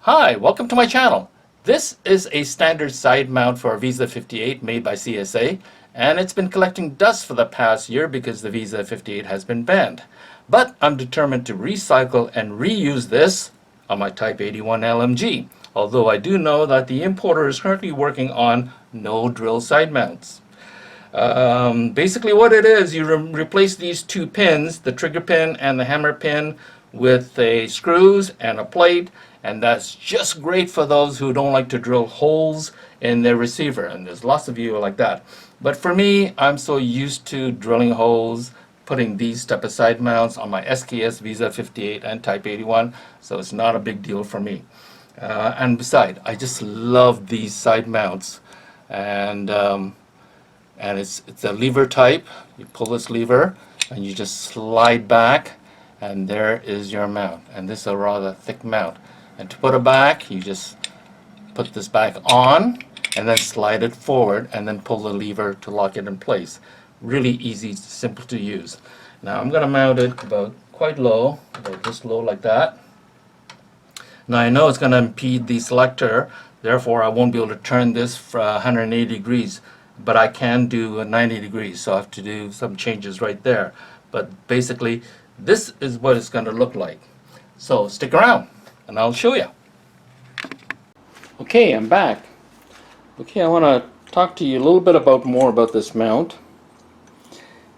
Hi, welcome to my channel. This is a standard side mount for a VZ-58 made by CSA, and it's been collecting dust for the past year because the VZ-58 has been banned. But I'm determined to recycle and reuse this on my Type 81 LMG, although I do know that the importer is currently working on no drill side mounts. Basically what it is, you replace these two pins, the trigger pin and the hammer pin, with a screws and a plate, and that's just great for those who don't like to drill holes in their receiver, and there's lots of you like that. But for me, I'm so used to drilling holes, putting these type of side mounts on my SKS VZ-58 and Type 81, so it's not a big deal for me. And besides, I just love these side mounts, and it's a lever type. You pull this lever and you just slide back, and there is your mount. And this is a rather thick mount. And to put it back, you just put this back on and then slide it forward and then pull the lever to lock it in place. Really easy, simple to use. Now I'm going to mount it about quite low, about this low like that. Now I know it's going to impede the selector, therefore I won't be able to turn this for 180 degrees. But I can do 90 degrees, so I have to do some changes right there. But basically, this is what it's going to look like. So stick around, and I'll show you. Okay, I'm back. Okay, I want to talk to you a little bit more about this mount.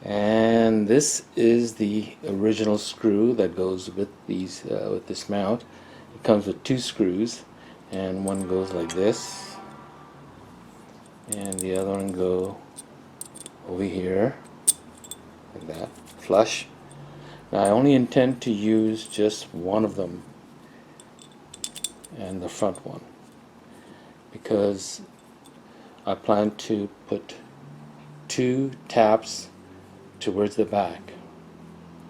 And this is the original screw that goes with with this mount. It comes with two screws, and one goes like this, and the other one go over here like that, flush. Now I only intend to use just one of them, and the front one, because I plan to put two taps towards the back,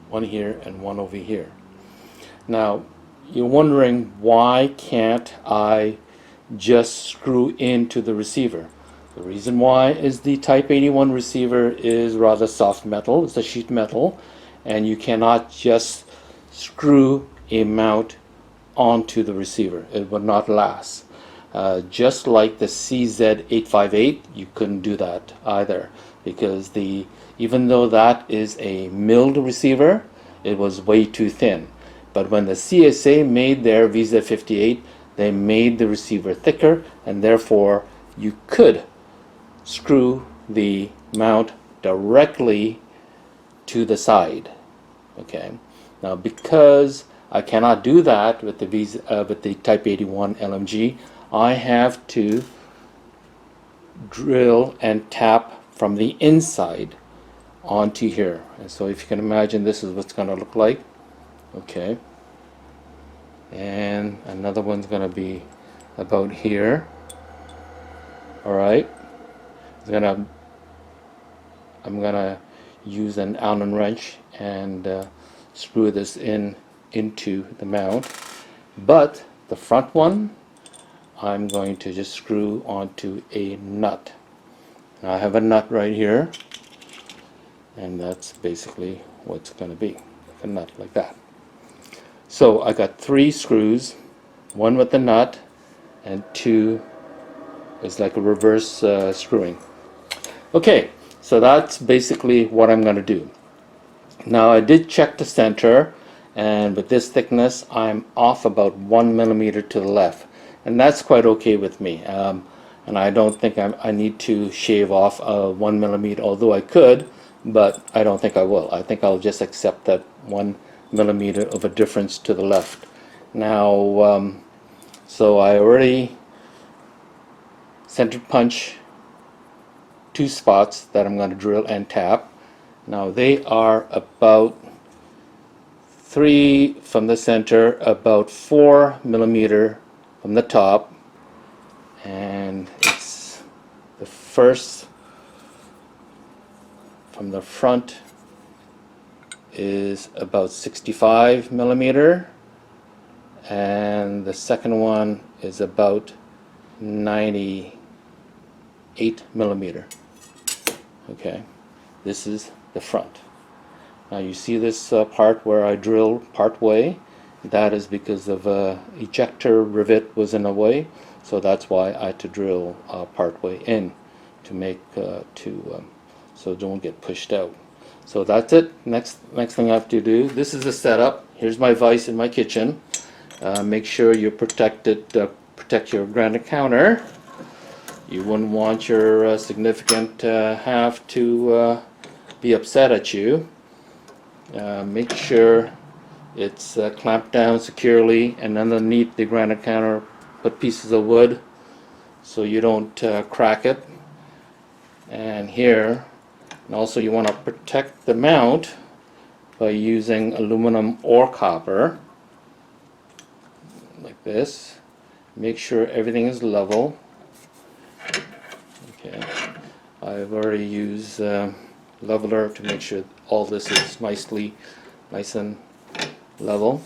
one here and one over here. Now you're wondering, why can't I just screw into the receiver? The reason why is the Type 81 receiver is rather soft metal. It's a sheet metal, and you cannot just screw a mount onto the receiver. It would not last. Just like the CZ-858, you couldn't do that either, because even though that is a milled receiver, it was way too thin. But when the CSA made their VZ-58, they made the receiver thicker, and therefore you could screw the mount directly to the side. Okay. Now, because I cannot do that with the Type 81 LMG, I have to drill and tap from the inside onto here. And so, if you can imagine, this is what's going to look like. Okay. And another one's going to be about here. All right. I'm gonna use an Allen wrench and screw this into the mount, but the front one I'm going to just screw onto a nut. Now I have a nut right here, and that's basically what's going to be, like a nut like that. So I got three screws, one with the nut and two is like a reverse screwing. Okay, so that's basically what I'm going to do. Now I did check the center, and with this thickness I'm off about 1 millimeter to the left, and that's quite okay with me. And I don't think I need to shave off 1 millimeter, although I could, but I don't think I will. I think I'll just accept that 1 millimeter of a difference to the left. Now, so I already center punch two spots that I'm going to drill and tap. Now they are about 3 from the center, about 4 millimeter from the top, and it's the first from the front is about 65 millimeter, and the second one is about 98 millimeter. Okay, this is the front. Now you see this part where I drill part way, That is because of ejector rivet was in the way, so that's why I had to drill part way in to make so it don't get pushed out. So that's it. Next thing I have to do. This is the setup. Here's my vise in my kitchen. Make sure you protect your granite counter. You wouldn't want your significant half to be upset at you. Make sure it's clamped down securely, and underneath the granite counter put pieces of wood so you don't crack it. And here, and also you want to protect the mount by using aluminum or copper like this. Make sure everything is level. Okay, I've already used leveler to make sure all this is nice and level.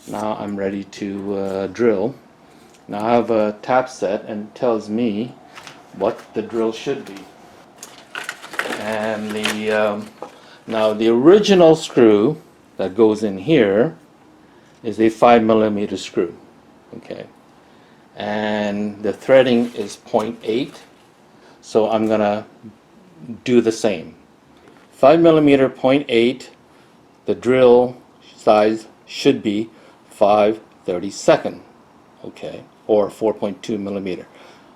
Now I'm ready to drill. Now I have a tap set and it tells me what the drill should be. And now the original screw that goes in here is a 5mm screw. Okay, and the threading is 0.8, so I'm gonna do the same. 5mm 0.8. The drill size should be 5/32, okay, or 4.2mm.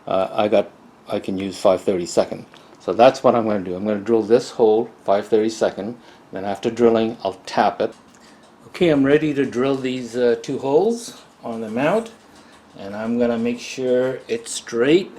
I can use 5/32. So that's what I'm going to do. I'm going to drill this hole 5/32. Then after drilling, I'll tap it. Okay, I'm ready to drill these two holes on the mount, and I'm going to make sure it's straight.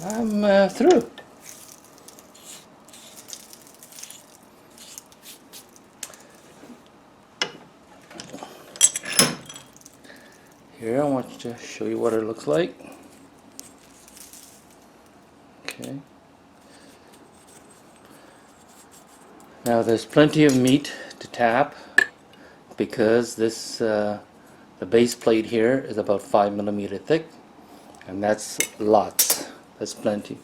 I'm through. Here, I want to show you what it looks like. Okay. Now there's plenty of meat to tap because this the base plate here is about 5mm thick, and that's lots. That's plenty.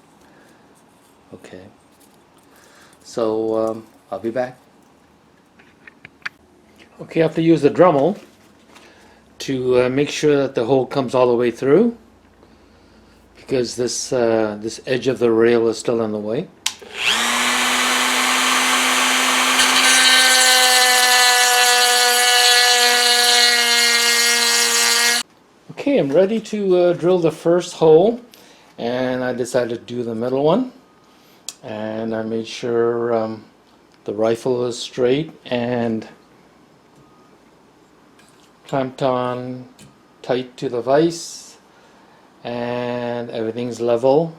Okay. So I'll be back. Okay, I have to use the Dremel to make sure that the hole comes all the way through, because this edge of the rail is still in the way. Okay, I'm ready to drill the first hole, and I decided to do the middle one, and I made sure the rifle is straight and clamped on tight to the vise, and everything's level,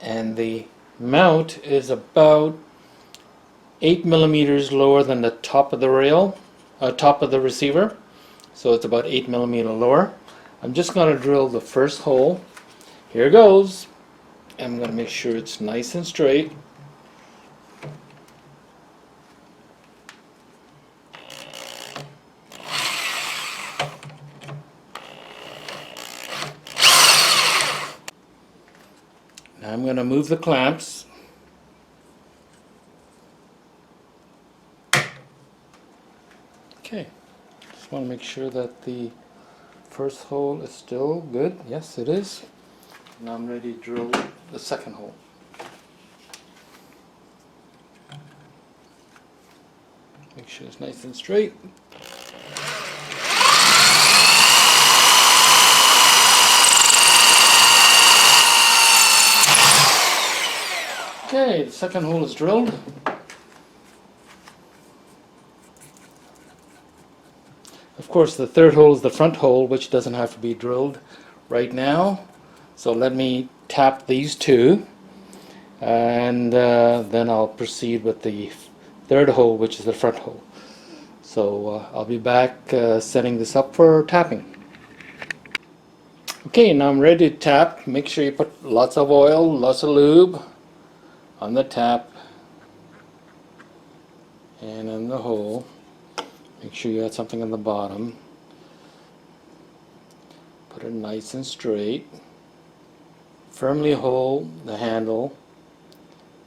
and the mount is about 8mm lower than the top of the rail, top of the receiver, so it's about 8mm lower. I'm just going to drill the first hole. Here goes. I'm going to make sure it's nice and straight. Now I'm going to move the clamps. Okay, just want to make sure that the first hole is still good. Yes, it is. Now I'm ready to drill the second hole. Make sure it's nice and straight. Okay, the second hole is drilled. Of course, the third hole is the front hole, which doesn't have to be drilled right now. So let me tap these two, and then I'll proceed with the third hole, which is the front hole. So I'll be back setting this up for tapping. Okay, now I'm ready to tap. Make sure you put lots of oil, lots of lube on the tap and in the hole. Make sure you got something on the bottom. Put it nice and straight. Firmly hold the handle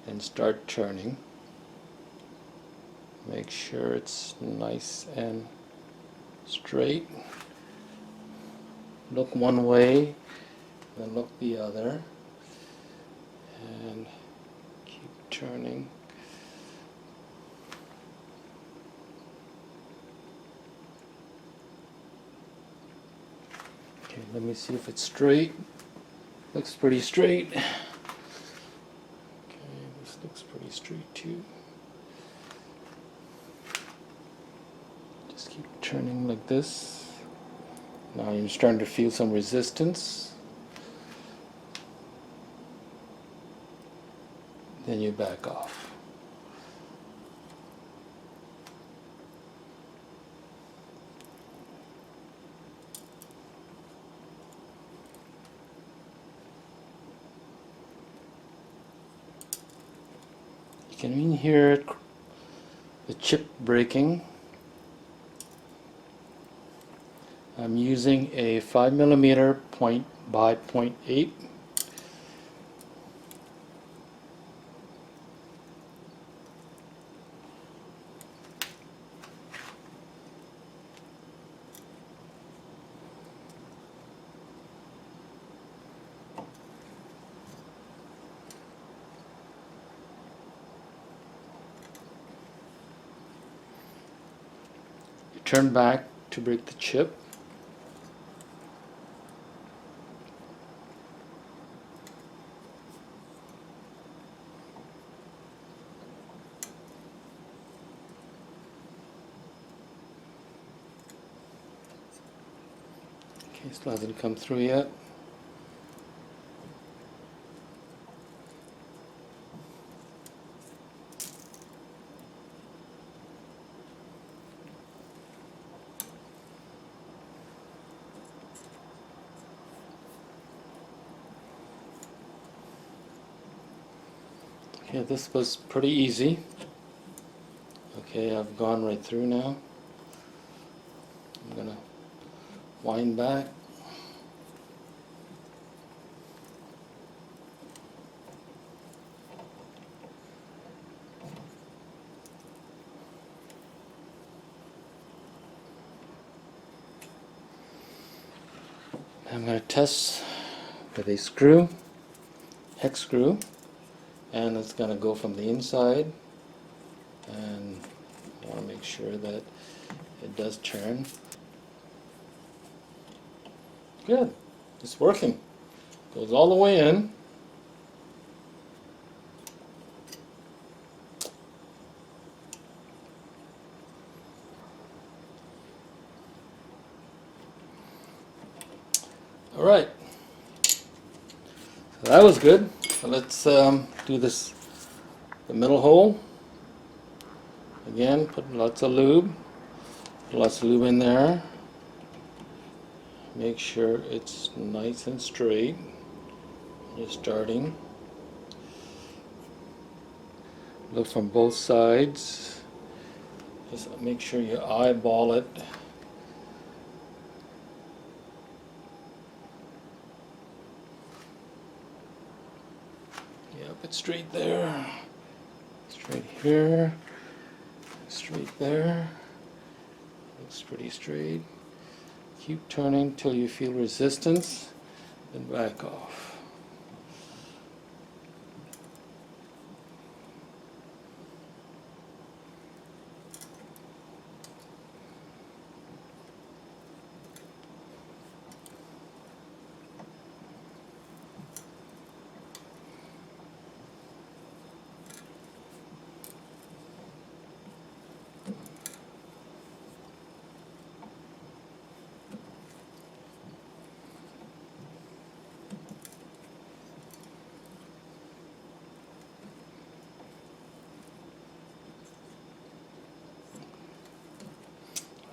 and start turning. Make sure it's nice and straight. Look one way, then look the other, and keep turning. Okay, let me see if it's straight. Looks pretty straight. Okay, this looks pretty straight too. Just keep turning like this. Now you're starting to feel some resistance. Then you back off. You can even hear the chip breaking. I'm using a 5mm point by 0.8. You turn back to break the chip. Okay, still hasn't come through yet. Okay, this was pretty easy. Okay, I've gone right through now. I'm gonna wind back. I'm going to test with a screw, hex screw, and it's going to go from the inside, and I want to make sure that it does turn. Good, it's working. Goes all the way in. All right, so that was good. So let's do this, the middle hole. Again, put lots of lube. Put lots of lube in there. Make sure it's nice and straight. You're starting. Look from both sides. Just make sure you eyeball it. Yep, it's straight there. Straight here. Straight there. Looks pretty straight. Keep turning till you feel resistance, then back off.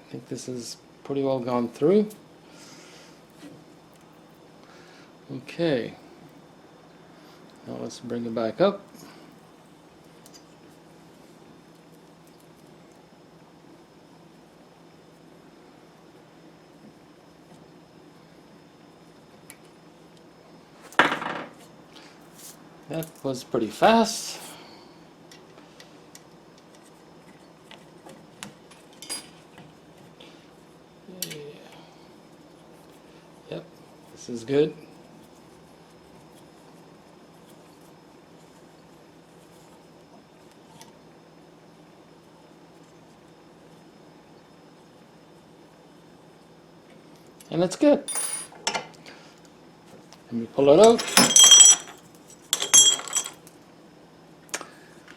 I think this is pretty well gone through. Okay, now let's bring it back up. That was pretty fast. Yep, this is good. And it's good. Let me pull it out.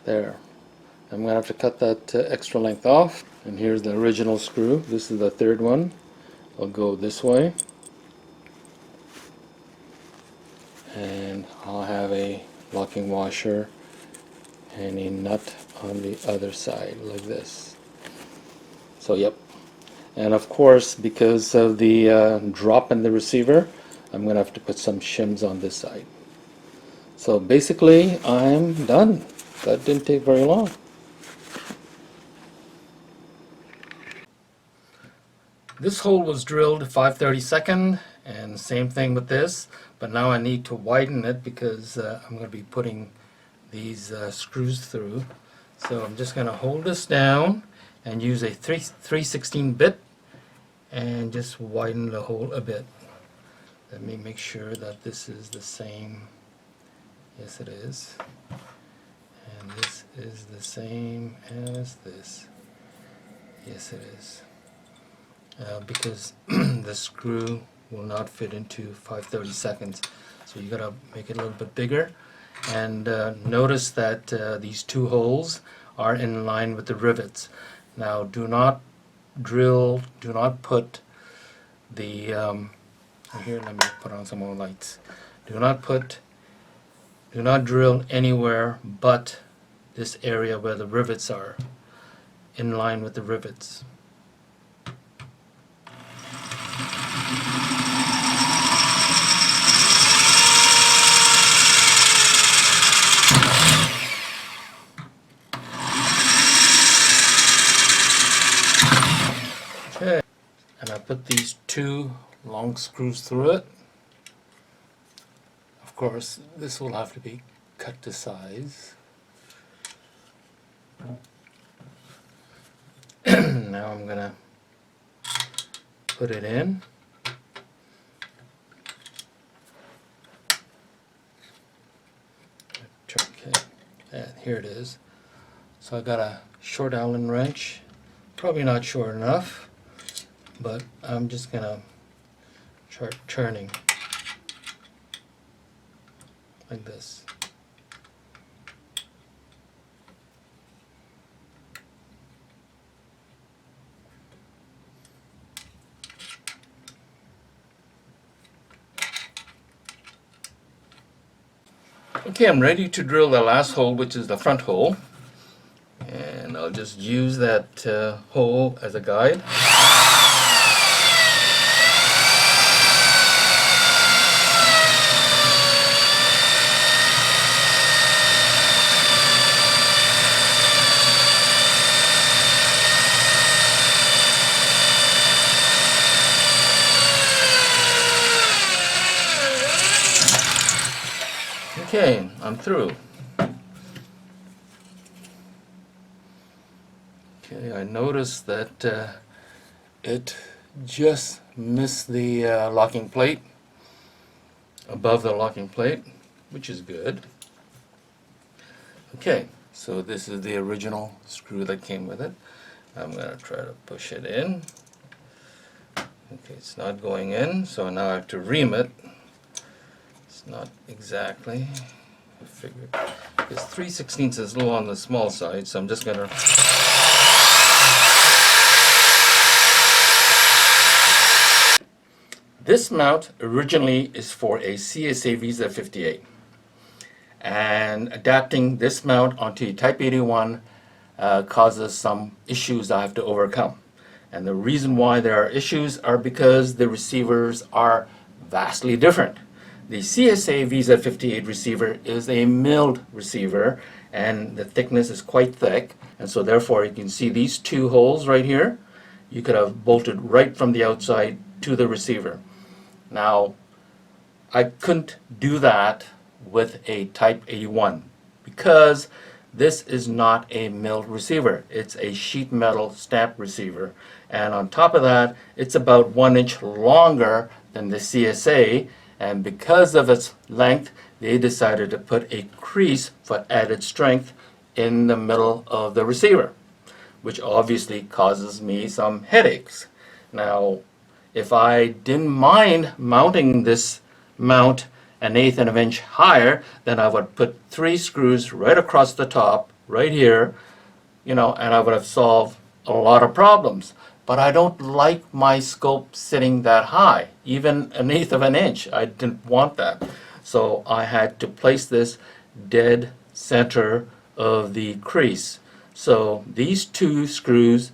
There. I'm going to have to cut that extra length off. And here's the original screw. This is the third one. I'll go this way. And I'll have a locking washer and a nut on the other side like this. So yep. And of course, because of the drop in the receiver, I'm going to have to put some shims on this side. So basically, I'm done. That didn't take very long. This hole was drilled 5/32, and same thing with this, but now I need to widen it because I'm going to be putting these screws through. So I'm just going to hold this down and use a 3/16 bit and just widen the hole a bit. Let me make sure that this is the same. Yes, it is. And this is the same as this. Yes, it is. Because the screw will not fit into 5/32, so you gotta make it a little bit bigger. And notice that these two holes are in line with the rivets. Now, do not drill, do not put the here, let me put on some more lights. Do not drill anywhere but this area where the rivets are, in line with the rivets. Okay, and I put these two long screws through it. Of course, this will have to be cut to size. Now I'm gonna put it in. Okay, and here it is. So I got a short Allen wrench, probably not short enough, but I'm just gonna start turning like this. Okay, I'm ready to drill the last hole, which is the front hole, and I'll just use that hole as a guide. Okay, I'm through. Okay, I noticed that it just missed the locking plate, above the locking plate, which is good. Okay, so this is the original screw that came with it. I'm going to try to push it in. Okay, it's not going in, so now I have to ream it. It's not exactly, I figured, because 3/16 is a little on the small side, so I'm just going to This mount originally is for a CSA VZ-58, and adapting this mount onto a Type 81 causes some issues I have to overcome. And the reason why there are issues are because the receivers are vastly different. The CSA VZ-58 receiver is a milled receiver, and the thickness is quite thick, and so therefore you can see these two holes right here. You could have bolted right from the outside to the receiver. Now, I couldn't do that with a Type 81 because this is not a milled receiver. It's a sheet metal stamp receiver, and on top of that, it's about 1 inch longer than the CSA, and because of its length, they decided to put a crease for added strength in the middle of the receiver, which obviously causes me some headaches. Now, if I didn't mind mounting this mount 1/8 of an inch higher, then I would put 3 screws right across the top, right here, and I would have solved a lot of problems. But I don't like my scope sitting that high, even 1/8 of an inch. I didn't want that. So I had to place this dead center of the crease. So these 2 screws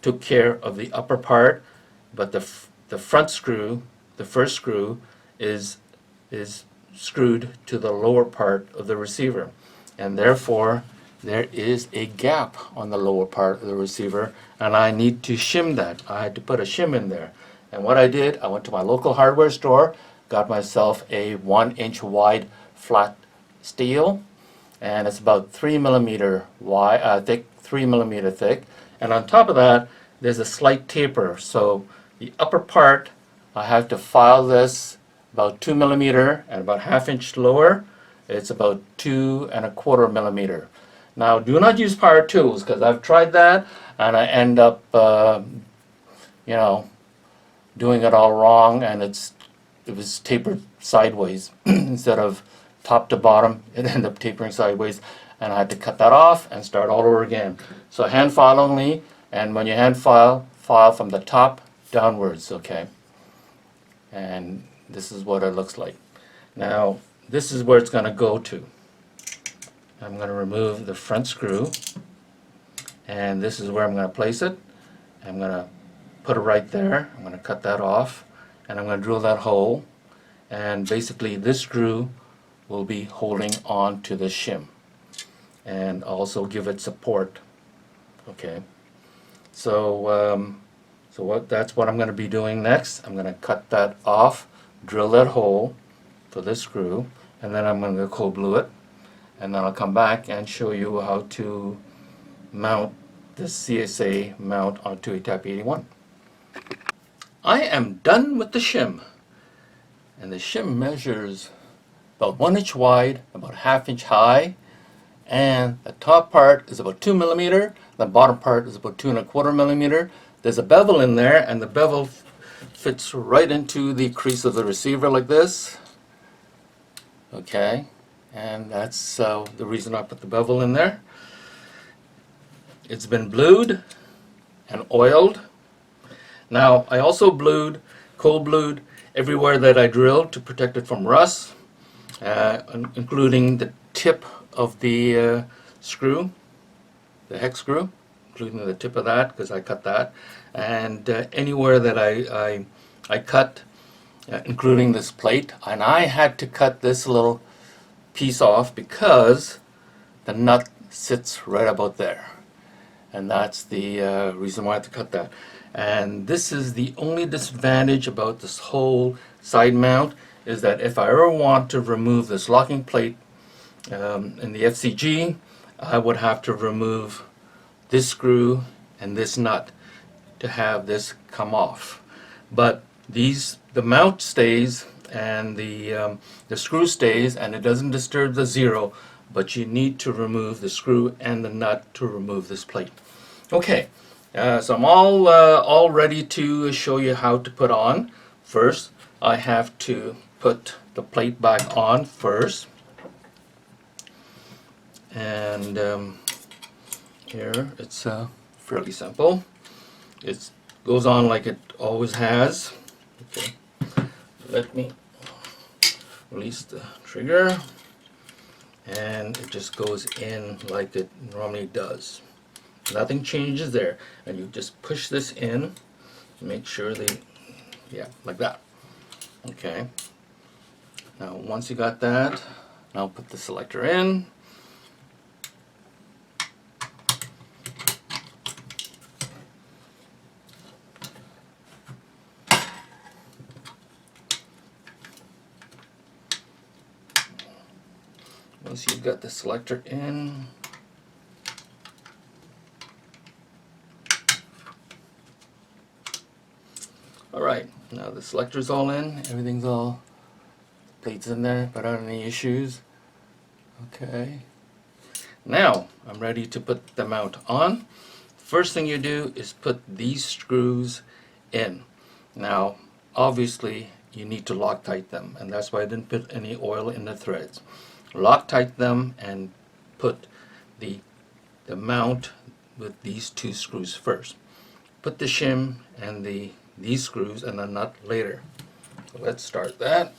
took care of the upper part, but the front screw, the first screw, is screwed to the lower part of the receiver, and therefore there is a gap on the lower part of the receiver, and I need to shim that. I had to put a shim in there, and what I did, I went to my local hardware store, got myself a 1 inch wide flat steel, and it's about 3 millimeter wide, thick, 3 millimeter thick, and on top of that there's a slight taper. So the upper part, I have to file this about 2 millimeter, and about 1/2 inch lower, it's about 2 1/4 millimeter. Now, do not use power tools, because I've tried that, and I end up, doing it all wrong, and it was tapered sideways instead of top to bottom. It ended up tapering sideways, and I had to cut that off and start all over again. So hand file only, and when you hand file, file from the top downwards, okay? And this is what it looks like. Now, this is where it's going to go to. I'm going to remove the front screw, and this is where I'm going to place it. I'm going to put it right there. I'm going to cut that off, and I'm going to drill that hole, and basically this screw will be holding on to the shim and also give it support. Okay, so that's what I'm going to be doing next. I'm going to cut that off, drill that hole for this screw, and then I'm going to cold glue it, and then I'll come back and show you how to mount this CSA mount onto a Type 81. I am done with the shim, and the shim measures about 1 inch wide, about 1/2 inch high, and the top part is about 2 millimeter, the bottom part is about 2 1/4 millimeter. There's a bevel in there, and the bevel fits right into the crease of the receiver like this. Okay, and that's the reason I put the bevel in there. It's been blued and oiled. Now, I also cold blued everywhere that I drilled to protect it from rust, including the tip of the screw, the hex screw, including the tip of that, because I cut that, and anywhere that I cut, including this plate, and I had to cut this little piece off because the nut sits right about there, and that's the reason why I had to cut that. And this is the only disadvantage about this whole side mount, is that if I ever want to remove this locking plate in the FCG, I would have to remove this screw and this nut to have this come off. But the mount stays, and the screw stays, and it doesn't disturb the zero, but you need to remove the screw and the nut to remove this plate. Okay, so I'm all ready to show you how to put on. First, I have to put the plate back on first, and here it's fairly simple. It goes on like it always has. Okay, let me release the trigger, and it just goes in like it normally does. Nothing changes there, and you just push this in, make sure yeah, like that. Okay, Now once you got that, now put the selector in. Once you've got the selector in, alright, now the selector's all in, everything's all, plates in there, without any issues. Okay, now I'm ready to put the mount on. First thing you do is put these screws in. Now obviously you need to Loctite them, and that's why I didn't put any oil in the threads. Loctite them and put the mount with these two screws first. Put the shim and these screws and the nut later. So let's start that.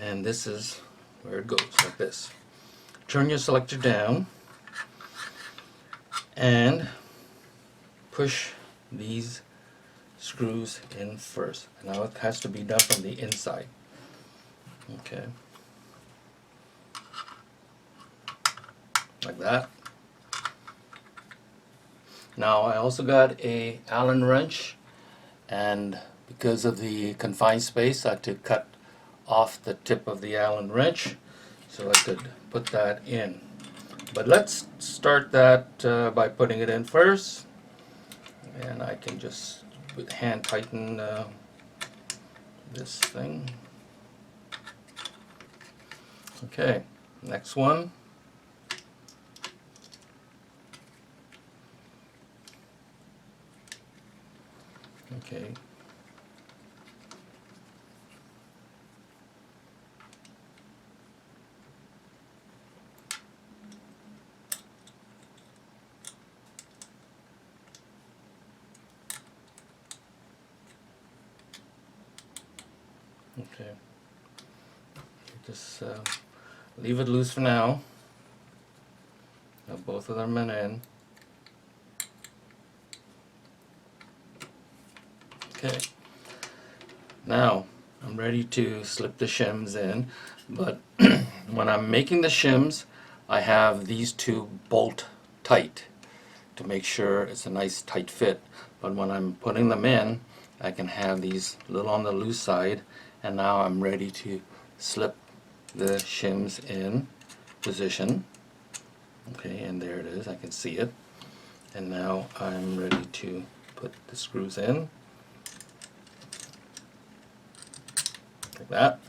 And this is where it goes, like this. Turn your selector down and push these screws in first. Now it has to be done from the inside. Okay, like that. Now I also got a Allen wrench, and because of the confined space I had to cut off the tip of the Allen wrench so I could put that in. But let's start that by putting it in first, and I can just with hand tighten this thing. Okay, next one. Okay. Okay. Just leave it loose for now. Now both of them are in. Okay. Now I'm ready to slip the shims in, but when I'm making the shims, I have these two bolt tight to make sure it's a nice tight fit. But when I'm putting them in, I can have these a little on the loose side, and now I'm ready to slip the shims in position. Okay, and there it is, I can see it. And now I'm ready to put the screws in, like that.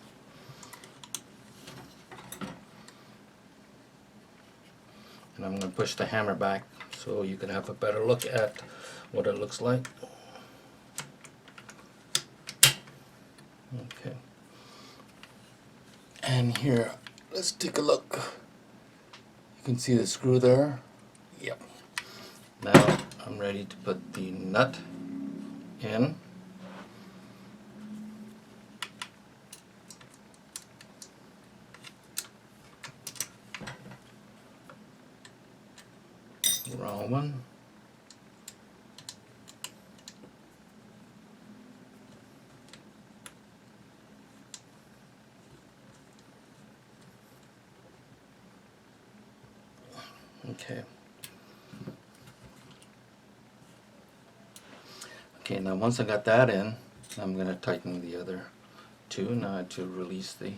And I'm going to push the hammer back so you can have a better look at what it looks like. Okay. And here, let's take a look. You can see the screw there. Yep. Now I'm ready to put the nut in. The wrong one. Okay. Okay, now once I got that in, I'm going to tighten the other two. Now I have to release the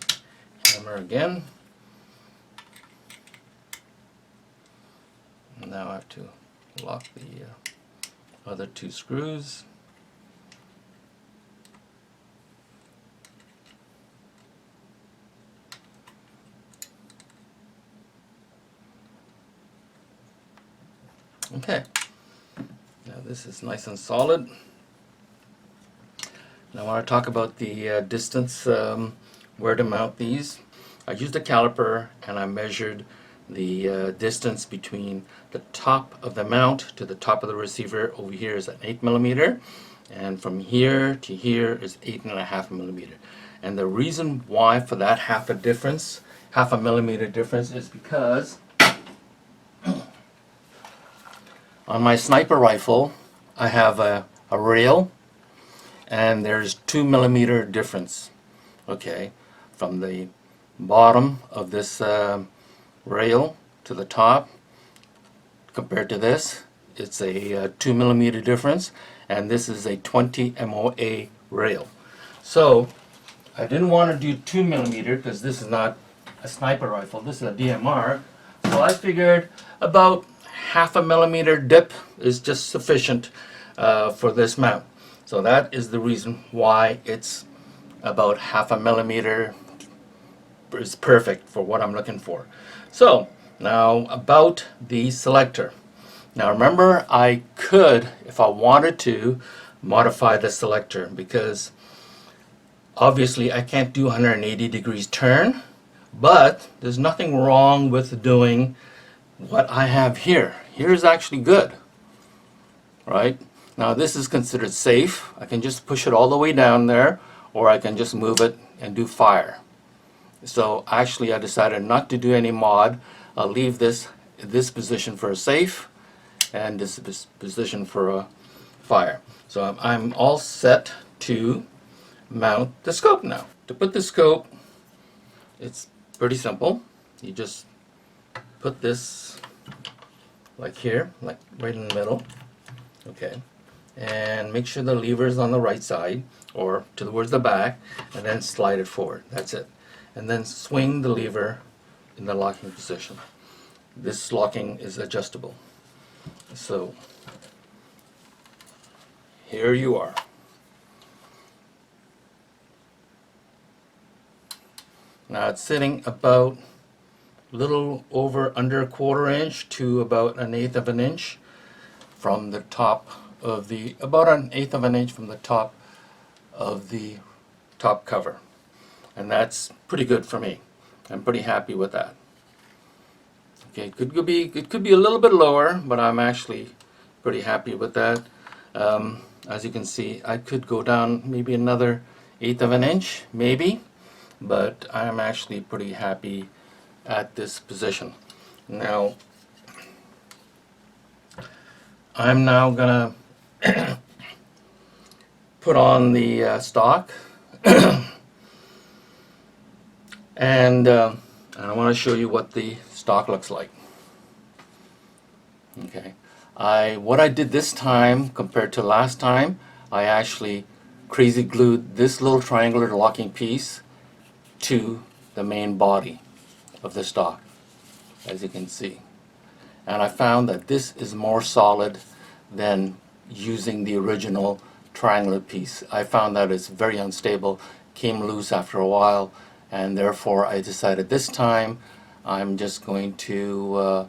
hammer again. And now I have to lock the other two screws. Okay, now this is nice and solid. Now I want to talk about the distance where to mount these. I used a caliper and I measured the distance between the top of the mount to the top of the receiver. Over here is an 8mm, and from here to here is 8.5mm. And the reason why for that half a millimeter difference is because on my sniper rifle I have a rail, and there's 2mm difference okay, from the bottom of this rail to the top. Compared to this, it's a 2 millimeter difference, and this is a 20 MOA rail. So I didn't want to do 2 millimeter because this is not a sniper rifle, this is a DMR. So I figured about half a millimeter dip is just sufficient for this mount. So that is the reason why it's about half a millimeter is perfect for what I'm looking for. So now about the selector. Now remember, I could, if I wanted to, modify the selector, because obviously I can't do 180 degrees turn, but there's nothing wrong with doing what I have here. Here's actually good, right? Now this is considered safe. I can just push it all the way down there, or I can just move it and do fire. So actually I decided not to do any mod. I'll leave this position for a safe and this position for a fire. So I'm all set to mount the scope now. To put the scope, it's pretty simple. You just put this like here, like right in the middle, okay, and make sure the lever is on the right side or towards the back, and then slide it forward. That's it. And then swing the lever in the locking position. This locking is adjustable. So here you are. Now it's sitting about a little over under a 1/4 inch to about 1/8 of an inch from the top of the, about 1/8 of an inch from the top of the top cover. And that's pretty good for me. I'm pretty happy with that. Okay, it could be a little bit lower, but I'm actually pretty happy with that. As you can see, I could go down maybe another 1/8 of an inch, maybe, but I'm actually pretty happy at this position. Now, I'm now gonna put on the stock, and I want to show you what the stock looks like. Okay, what I did this time compared to last time, I actually crazy glued this little triangular locking piece to the main body of the stock, as you can see. And I found that this is more solid than using the original triangular piece. I found that it's very unstable, came loose after a while, and therefore I decided this time I'm just going to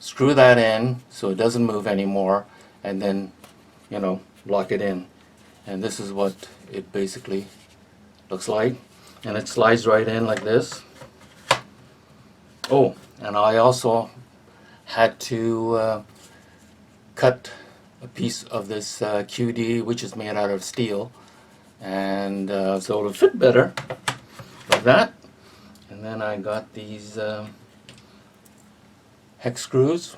screw that in so it doesn't move anymore, and then, you know, lock it in. And this is what it basically looks like, and it slides right in like this. Oh, and I also had to cut a piece of this QD, which is made out of steel, and so it'll fit better like that. And then I got these hex screws.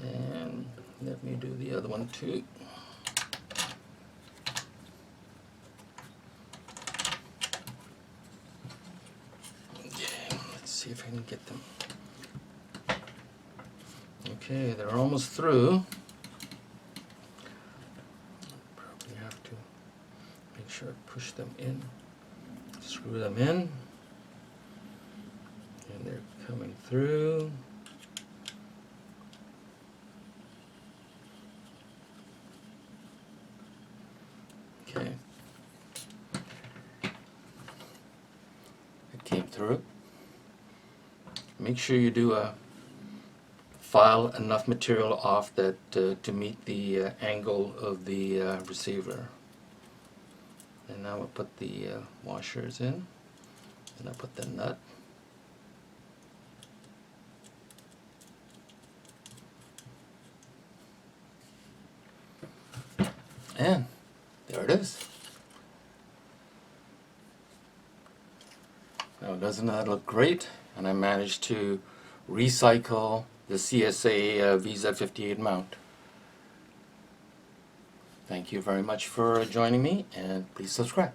And let me do the other one too. See if I can get them. Okay, they're almost through. Probably have to make sure I push them in, screw them in, and they're coming through. Okay, it came through. Make sure you do file enough material off that to meet the angle of the receiver. And now we'll put the washers in, and I'll put the nut. Now, doesn't that look great? And I managed to recycle the CSA VZ-58 mount. Thank you very much for joining me, and please subscribe.